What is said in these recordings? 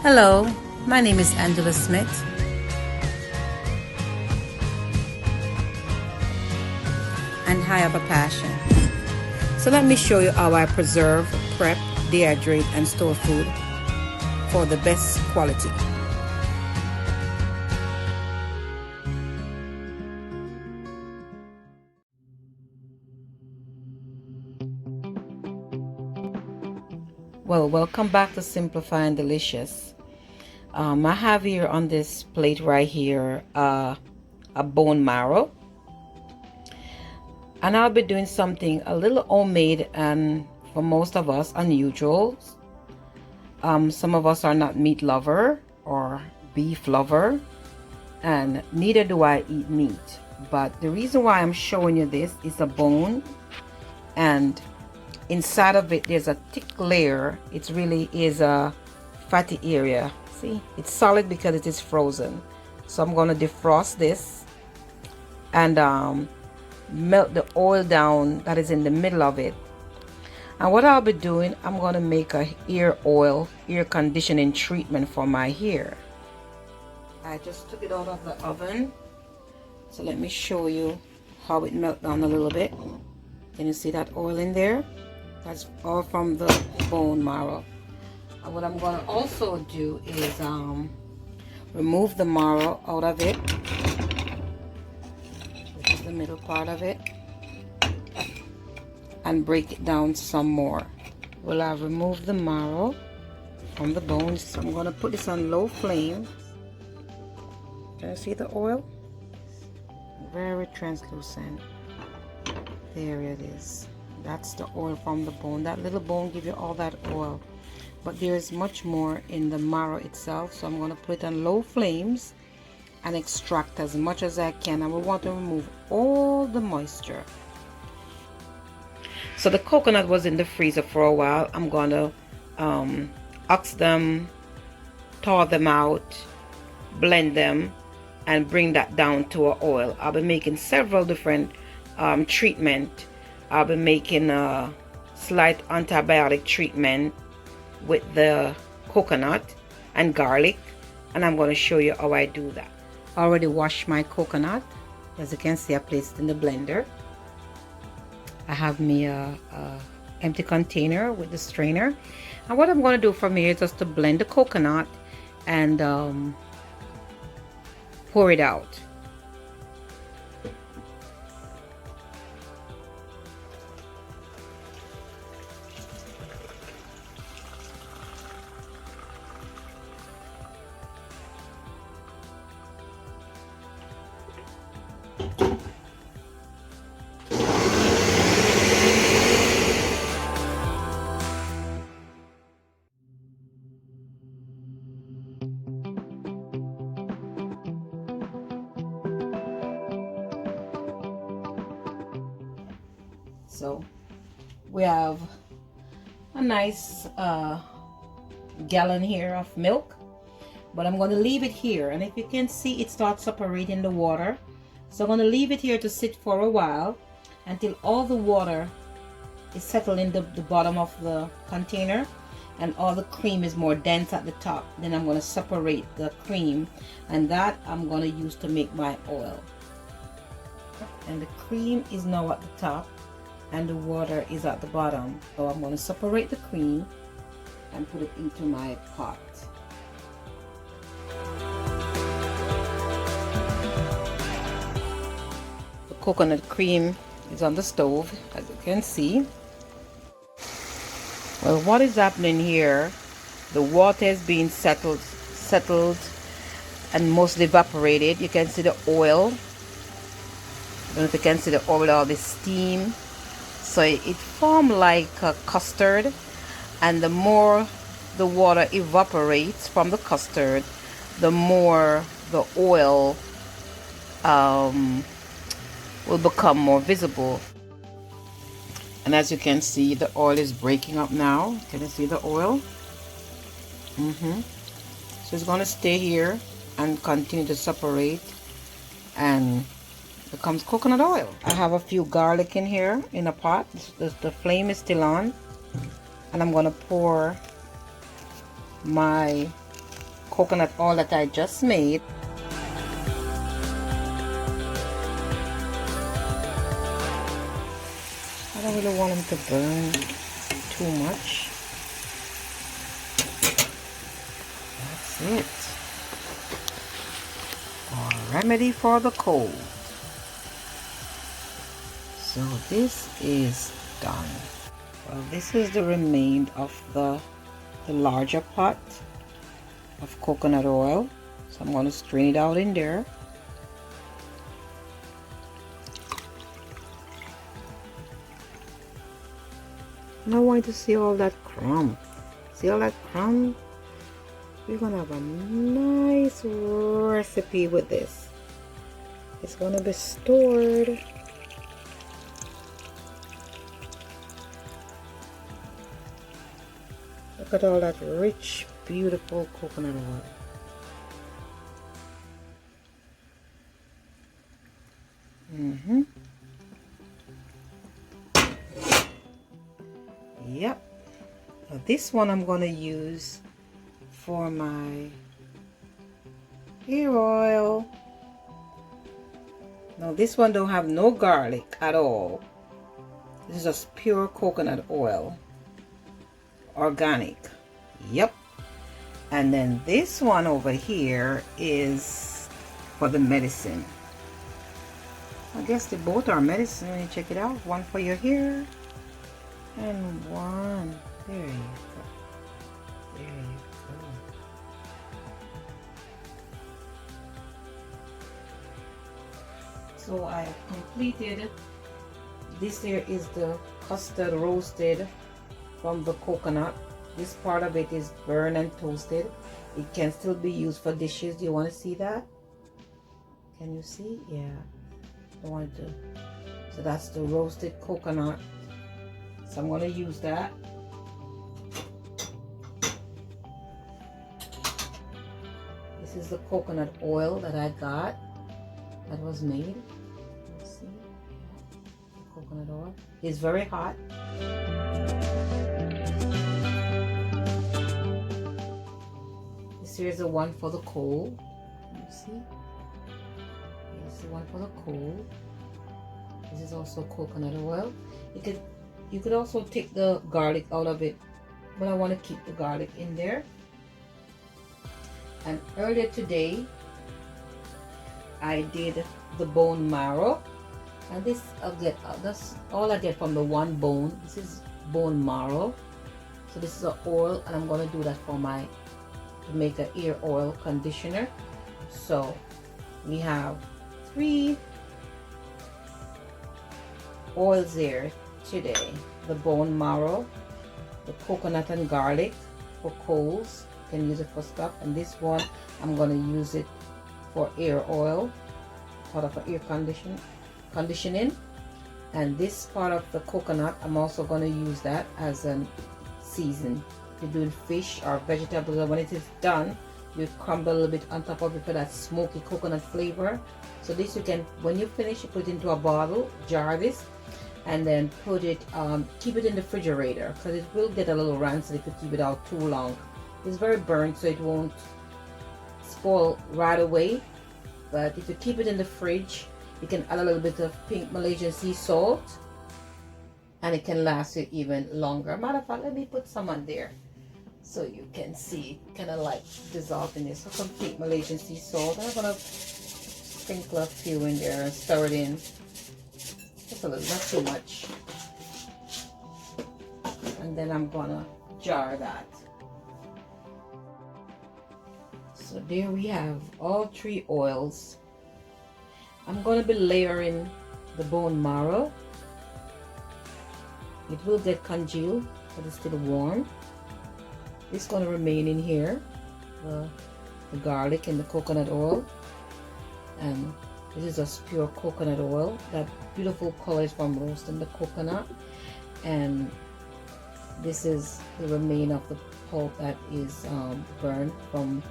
Hello, my name is Angela Smith. And I have a passion. So let me show you how I preserve, prep, dehydrate, and store food for the best quality. Well, welcome back to Simplify and Delicious. I have here on this plate right here a bone marrow, and I'll be doing something a little homemade and for most of us unusual. Some of us are not meat lover or beef lover, and neither do I eat meat. But the reason why I'm showing you this is a bone, and inside of it there's a thick layer. It really is a fatty area. See, it's solid because it is frozen. So I'm going to defrost this and melt the oil down that is in the middle of it. And what I'll be doing, I'm going to make a ear conditioning treatment for my hair. I just took it out of the oven, so let me show you how it melted down a little bit. Can you see that oil in there? That's all from the bone marrow. And what I'm going to also do is remove the marrow out of it. This is the middle part of it, and break it down some more. Well, I've removed the marrow from the bones, so I'm going to put this on low flame. Can you see the oil? Very translucent. There it is. That's the oil from the bone. That little bone gives you all that oil, but there is much more in the marrow itself. So I'm going to put it on low flames and extract as much as I can. And we want to remove all the moisture. So the coconut was in the freezer for a while. I'm going to ox them, thaw them out, blend them, and bring that down to an oil. I'll be making several different treatment. I'll be making a slight antibiotic treatment with the coconut and garlic, and I'm going to show you how I do that. I already washed my coconut. As you can see, I placed it in the blender. I have me a empty container with the strainer, and what I'm going to do from here is just to blend the coconut and pour it out. So we have a nice gallon here of milk, but I'm going to leave it here, and if you can see, it starts separating the water. So I'm going to leave it here to sit for a while until all the water is settled in the bottom of the container and all the cream is more dense at the top. Then I'm going to separate the cream, and that I'm going to use to make my oil. And the cream is now at the top and the water is at the bottom. So I'm going to separate the cream and put it into my pot. The coconut cream is on the stove, as you can see. Well, what is happening here, the water is being settled and mostly evaporated. You can see the oil. I don't know if you can see the oil, all this steam. So it formed like a custard, and the more the water evaporates from the custard, the more the oil will become more visible. And as you can see, the oil is breaking up now. Can you see the oil? So it's going to stay here and continue to separate and becomes coconut oil. I have a few garlic in here in a pot. The flame is still on, and I'm going to pour my coconut oil that I just made. I don't really want them to burn too much. That's it. A remedy for the cold. So this is done. Well, this is the remain of the larger pot of coconut oil. So I'm going to strain it out in there. And I want to see all that crumb. See all that crumb? We're going to have a nice recipe with this. It's going to be stored. Look at all that rich, beautiful coconut oil. Yep. Now this one I'm going to use for my hair oil. Now this one don't have no garlic at all. This is just pure coconut oil. Organic. Yep. And then this one over here is for the medicine. I guess they both are medicine when you check it out. One for your hair and one. There you go. There you go. So I have completed. This here is the custard roasted from the coconut. This part of it is burned and toasted. It can still be used for dishes. Do you want to see that? Can you see? Yeah. I want to. So that's the roasted coconut. So I'm going to use that. This is the coconut oil that I got. That was made. Let's see. Yeah. Coconut oil. It's very hot. Here's the one for the cold. You see? Here's the one for the cold. This is also coconut oil. You could also take the garlic out of it, but I want to keep the garlic in there. And earlier today, I did the bone marrow, and this that's all I get from the one bone. This is bone marrow. So this is an oil, and I'm going to do that for my to make an ear oil conditioner. So we have 3 oils there today: the bone marrow, the coconut and garlic for colds. You can use it for stuff, and this one I'm going to use it for ear oil, part of an ear conditioning. And this part of the coconut, I'm also going to use that as a season. If you're doing fish or vegetables, and when it is done, you crumble a little bit on top of it for that smoky coconut flavor. So this you can, when you finish, you put it into a bottle, jar this, and then put it, keep it in the refrigerator, because it will get a little rancid if you keep it out too long. It's very burnt, so it won't spoil right away. But if you keep it in the fridge, you can add a little bit of pink Malaysian sea salt, and it can last you even longer. Matter of fact, let me put some on there so you can see, kind of like dissolve in this. So some pink Malaysian sea salt. I'm gonna sprinkle a few in there and stir it in. Just a little, not too much. And then I'm gonna jar that. So there we have all 3 oils. I'm gonna be layering the bone marrow. It will get congealed, but it's still warm. It's going to remain in here, the garlic and the coconut oil. And this is just pure coconut oil. That beautiful color is from roasting the coconut. And this is the remain of the pulp that is burned from,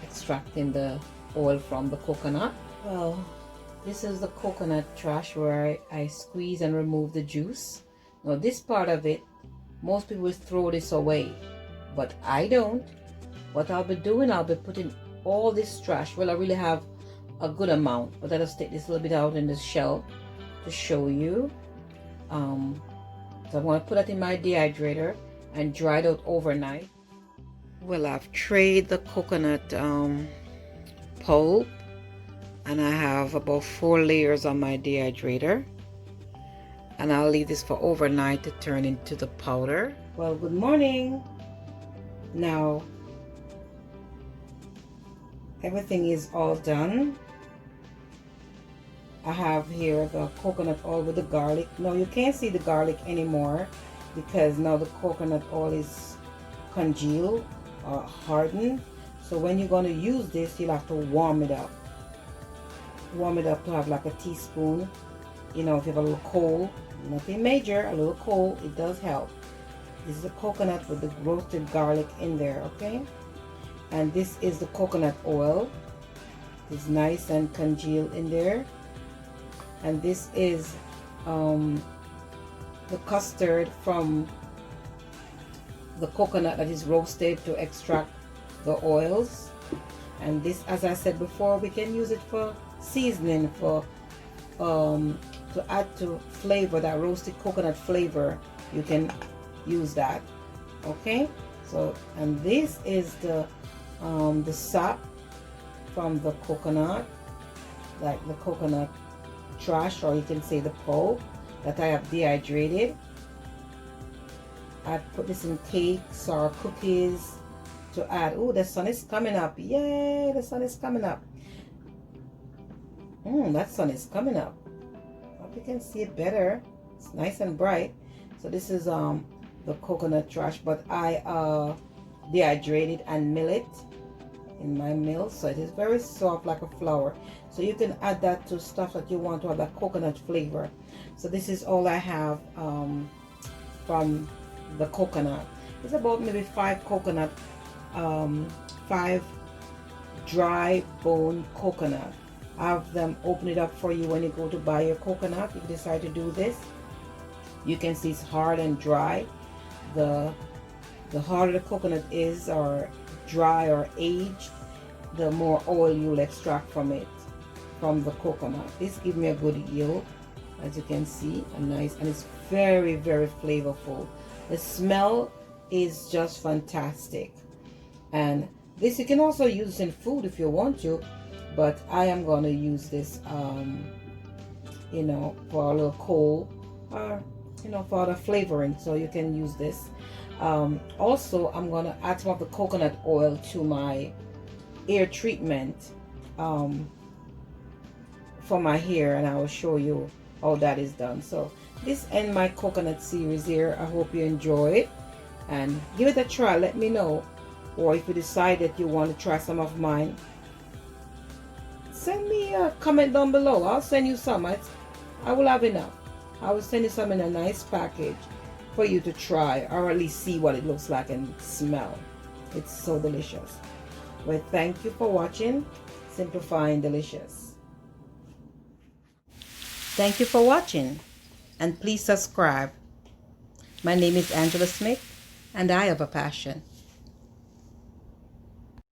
extracting the oil from the coconut. Well, this is the coconut trash where I squeeze and remove the juice. Now this part of it, most people throw this away, but I don't. What I'll be doing, I'll be putting all this trash. Well, I really have a good amount, but I'll just take this little bit out in the shell to show you. So I want to put that in my dehydrator and dry it out overnight. Well, I've trained the coconut pulp, and I have about 4 layers on my dehydrator, and I'll leave this for overnight to turn into the powder. Well, good morning. Now everything is all done. I have here the coconut oil with the garlic. Now you can't see the garlic anymore because now the coconut oil is congealed or hardened. So when you're going to use this, you'll have to warm it up. Warm it up to have like a teaspoon. You know, if you have a little coal, nothing major, a little coal, it does help. This is the coconut with the roasted garlic in there, okay? And this is the coconut oil. It's nice and congealed in there. And this is the custard from the coconut that is roasted to extract the oils. And this, as I said before, we can use it for seasoning, for to add to flavor, that roasted coconut flavor. You can use that, okay? So, and this is the sap from the coconut, like the coconut trash, or you can say the pulp that I have dehydrated. I put this in cakes or cookies to add. Oh, the sun is coming up. Yay, the sun is coming up. That sun is coming up. Hope you can see it better. It's nice and bright. So this is the coconut trash, but I dehydrated and mill it in my mill, so it is very soft like a flour. So you can add that to stuff that you want to have that coconut flavor. So this is all I have from the coconut. It's about maybe 5 coconut, 5 dry bone coconut. I have them open it up for you when you go to buy your coconut. If you decide to do this, you can see it's hard and dry. The harder the coconut is, or dry or aged, the more oil you'll extract from it, from the coconut. This gives me a good yield, as you can see, a nice, and it's very, very flavorful. The smell is just fantastic. And this you can also use in food if you want to, but I am going to use this you know, for a little coal, or you know, for the flavoring. So you can use this. Also, I'm going to add some of the coconut oil to my hair treatment for my hair, and I will show you how that is done. So this ends my coconut series here. I hope you enjoy it and give it a try. Let me know, or if you decide that you want to try some of mine, send me a comment down below. I'll send you some. I will have enough. I will send you some in a nice package for you to try, or at least see what it looks like and smell. It's so delicious. Well, thank you for watching Simplifying Delicious. Thank you for watching, and please subscribe. My name is Angela Smith, and I have a passion.